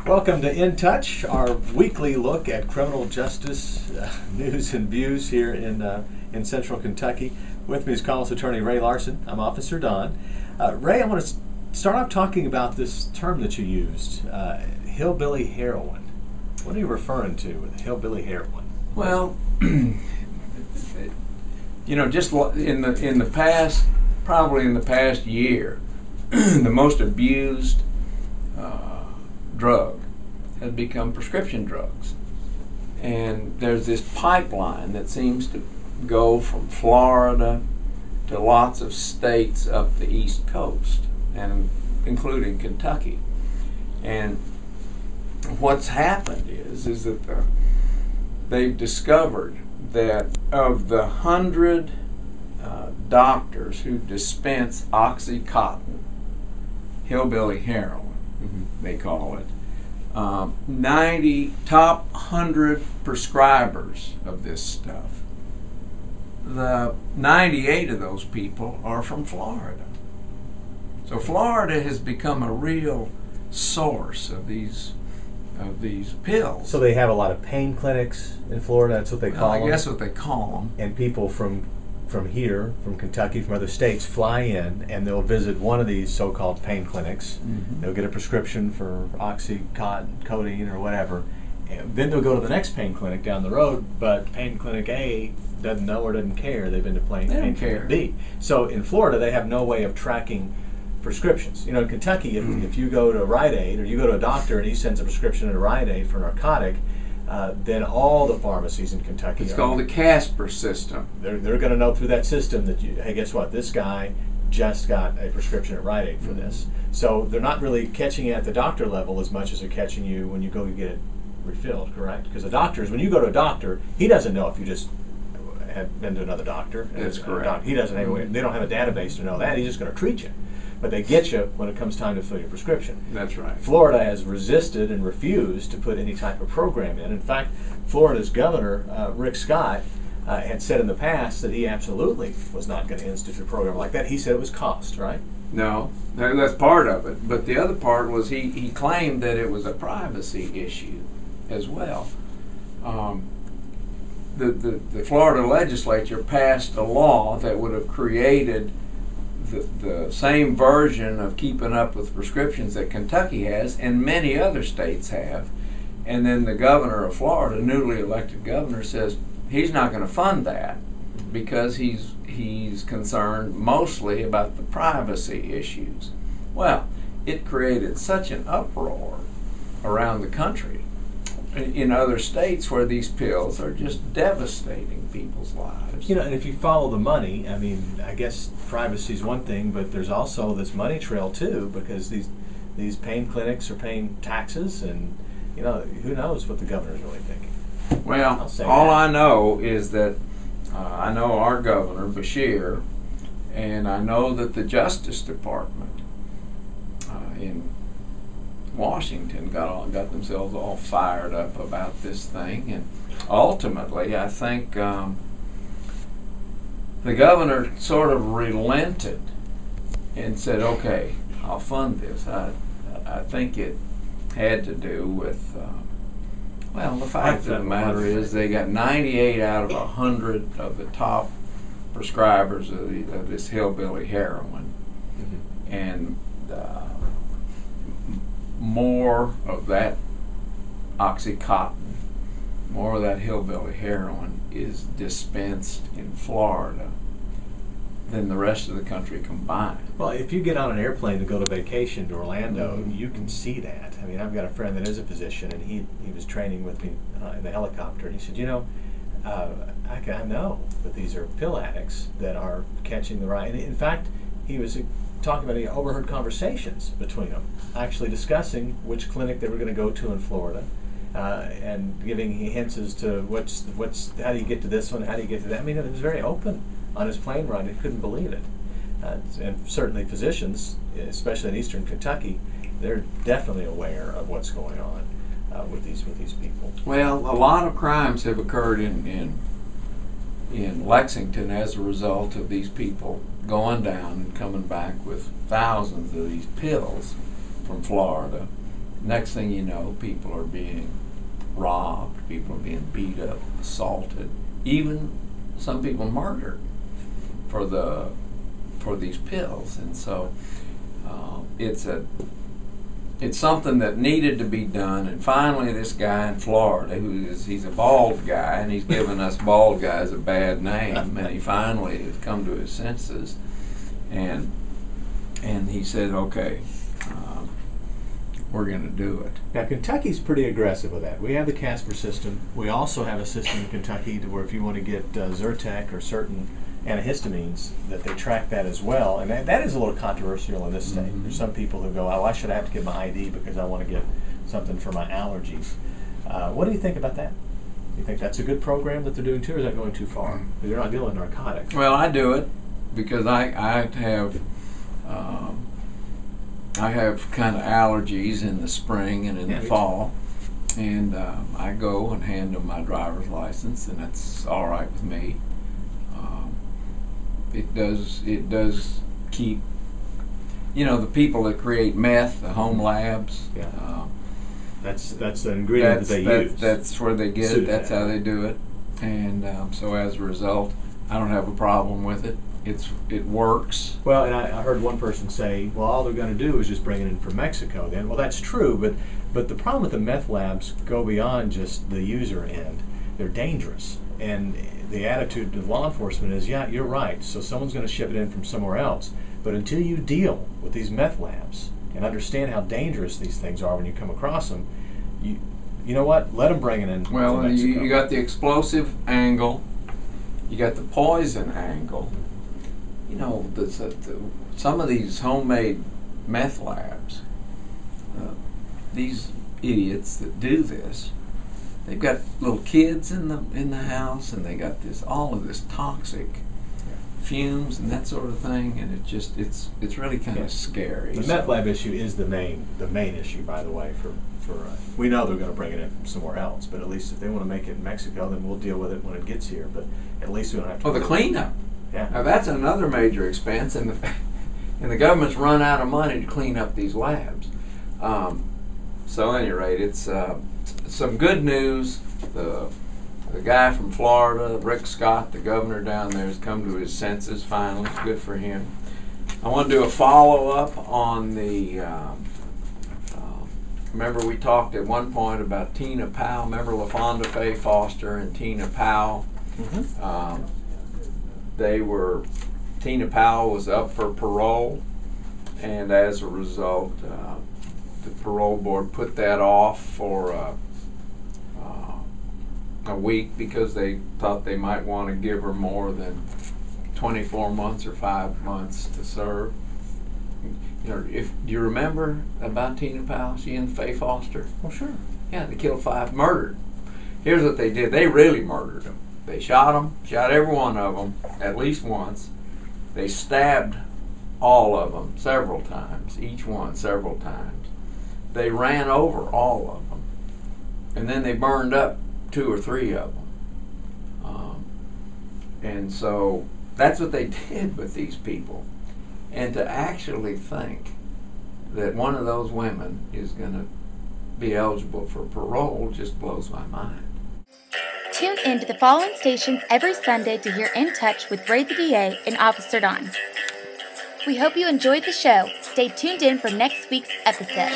Welcome to In Touch, our weekly look at criminal justice news and views here in Central Kentucky. With me is Collins Attorney Ray Larson. I'm Officer Don. Ray, I want to start off talking about this term that you used, hillbilly heroin. What are you referring to with hillbilly heroin? Well, just in the past, probably in the past year, the most abused drug has become prescription drugs. And there's this pipeline that seems to go from Florida to lots of states up the East Coast, and including Kentucky. And what's happened is that they've discovered that of the 100 doctors who dispense Oxycontin, hillbilly heroin, they call it, 90 top 100 prescribers of this stuff, the 98 of those people are from Florida. So Florida has become a real source of these pills. So they have a lot of pain clinics in Florida. That's what they call them. I guess what they call them. And people from here, from Kentucky, from other states, fly in and they'll visit one of these so-called pain clinics. They'll get a prescription for Oxycontin, codeine, or whatever. And then they'll go to the next pain clinic down the road, but pain clinic A doesn't know or doesn't care. They've been to pain clinic B. So in Florida, they have no way of tracking prescriptions. In Kentucky, if you go to Rite Aid or you go to a doctor and he sends a prescription at a Rite Aid for narcotic, then all the pharmacies in Kentucky it's called the Casper system. They're going to know through that system that hey, guess what? This guy just got a prescription at Rite Aid for this. So they're not really catching you at the doctor level as much as they're catching you when you go get it refilled, correct? Because the doctors, when you go to a doctor, he doesn't know if you just have been to another doctor. That's correct. He doesn't have, they don't have a database to know that. He's just going to treat you. But they get you when it comes time to fill your prescription. That's right. Florida has resisted and refused to put any type of program in. In fact, Florida's governor, Rick Scott, had said in the past that he absolutely was not going to institute a program like that. He said it was cost, right? No, that's part of it. But the other part was he claimed that it was a privacy issue as well. The Florida legislature passed a law that would have created the same version of keeping up with prescriptions that Kentucky has and many other states have. And then the governor of Florida, newly elected governor, says he's not going to fund that because he's concerned mostly about the privacy issues. Well, it created such an uproar around the country in other states where these pills are just devastating people's lives. And if you follow the money, I mean, I guess privacy is one thing, but there's also this money trail too, because these pain clinics are paying taxes, and who knows what the governor's really thinking. Well, all I know is that I know our governor, Beshear, and I know that the Justice Department in Washington got themselves all fired up about this thing, and ultimately I think the governor sort of relented and said, okay, I'll fund this. I think it had to do with the fact of the matter is they got 98 out of 100 of the top prescribers of this hillbilly heroin, and more of that Oxycontin, more of that hillbilly heroin is dispensed in Florida than the rest of the country combined. Well, if you get on an airplane to go to vacation to Orlando, you can see that. I mean, I've got a friend that is a physician, and he was training with me in the helicopter, and he said, I know that these are pill addicts that are catching the right. And in fact, he was talking about, he overheard conversations between them, actually discussing which clinic they were going to go to in Florida, and giving hints as to how do you get to this one, how do you get to that. I mean, it was very open on his plane ride. He couldn't believe it. And certainly physicians, especially in eastern Kentucky, they're definitely aware of what's going on with these people. Well, a lot of crimes have occurred in Lexington as a result of these people going down and coming back with thousands of these pills from Florida Next thing you know, people are being robbed, people are being beat up, assaulted, even some people murdered for these pills. And so it's something that needed to be done. And finally, this guy in Florida, he's a bald guy, and he's given us bald guys a bad name, and he finally has come to his senses, and he said, okay, we're going to do it. Now, Kentucky's pretty aggressive with that. We have the Casper system. We also have a system in Kentucky to where if you want to get Zyrtec or certain antihistamines, that they track that as well. And that is a little controversial in this state. There's some people who go, oh, I should have to get my ID because I want to get something for my allergies. What do you think about that? You think that's a good program that they're doing too, or is that going too far? Because they're not dealing with narcotics. Well, I do it because I have kind of allergies in the spring and in the fall, and I go and hand them my driver's license, and that's all right with me. It does keep, the people that create meth, the home labs. Yeah. That's the ingredient that they use. That's where they get it. That's how they do it, and so as a result, I don't have a problem with it. It works. Well, and I heard one person say, well, all they're going to do is just bring it in from Mexico then. Well, that's true, but the problem with the meth labs go beyond just the user end. They're dangerous. And the attitude of law enforcement is, yeah, you're right, so someone's going to ship it in from somewhere else. But until you deal with these meth labs and understand how dangerous these things are when you come across them, you know what? Let them bring it in from Mexico. You got the explosive angle. You got the poison angle. Some of these homemade meth labs, these idiots that do this, they've got little kids in the house, and they got all of this toxic fumes and that sort of thing, and it's really kind of scary. The meth lab issue is the main issue, by the way. For we know they're going to bring it in from somewhere else, but at least if they want to make it in Mexico, then we'll deal with it when it gets here. But at least we don't have to. Oh, the cleanup. Yeah. Now that's another major expense, and the government's run out of money to clean up these labs. So at any rate, it's some good news. The guy from Florida, Rick Scott, the governor down there, has come to his senses finally. Good for him. I want to do a follow-up on the, remember we talked at one point about Tina Powell. Remember LaFonda Faye Foster and Tina Powell? Mm-hmm. Tina Powell was up for parole, and as a result, the parole board put that off for a week because they thought they might want to give her more than 24 months or 5 months to serve. Do you remember about Tina Powell? She and Faye Foster? Well, sure. Yeah, they killed 5, murdered. Here's what they did. They really murdered them. They shot every one of them at least once. They stabbed all of them several times, each one several times. They ran over all of them, and then they burned up 2 or 3 of them. And so that's what they did with these people. And to actually think that one of those women is going to be eligible for parole just blows my mind. Tune in to the following stations every Sunday to hear In Touch with Ray the DA and Officer Don. We hope you enjoyed the show. Stay tuned in for next week's episode.